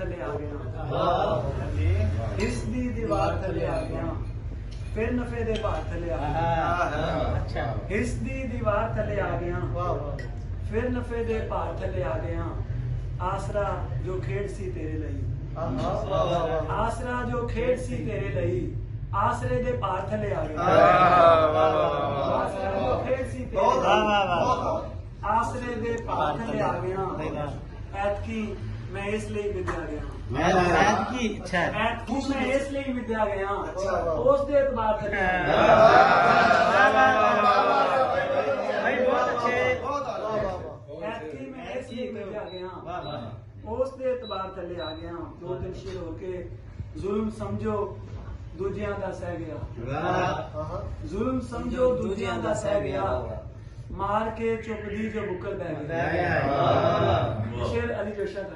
थले आ गया, हिस दी दीवार थले आ गया, फिर नफे दे भार थले आ गया, हिस दी दीवार थले आ गया, फिर नफे दे भार थले आ गया, आसरा जो खेड सी तेरे लई, आसरा जो खेड सी तेरे लई, आसरे दे भार थले आ गया, आसरा जो खेड सी तेरे लई, आसरे दे भार थले आ गया, ऐतकी मैं इसलिए विद्या गया, ऐतकी मैं इसलिए विद्या गया, उस दे एतबार थले आ गया, ऐतकी मैं इसलिए विद्या गया, उस दे एतबार थले आ गया, दो दिन शेर होके जुल्म समझो दूजियां दा सह गया, जुल्म समझो दूजियां दा सह गया, मार के चुपदी जो बुकल बह गया, शेर अली जोशा का,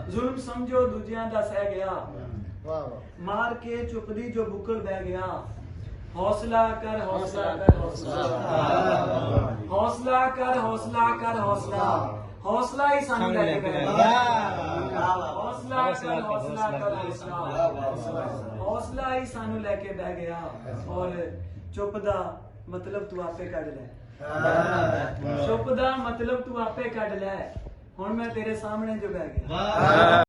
जुल्म समझो दूजियां दा सह गया, मार के चुपदी जो बुकल बह गया, हौसला कर हौसला कर हौसला, हौसला कर हौसला कर हौसला, हौसला ही सानू लेके बह गया, हौसला कर हौसला कर हौसला, हौसला ही सानू लेके बह गया, और चुप दा मतलब तू आपे कढ ले, चुप दा मतलब तू आपे कढ ले, हुण मैं तेरे सामने जो बह गया।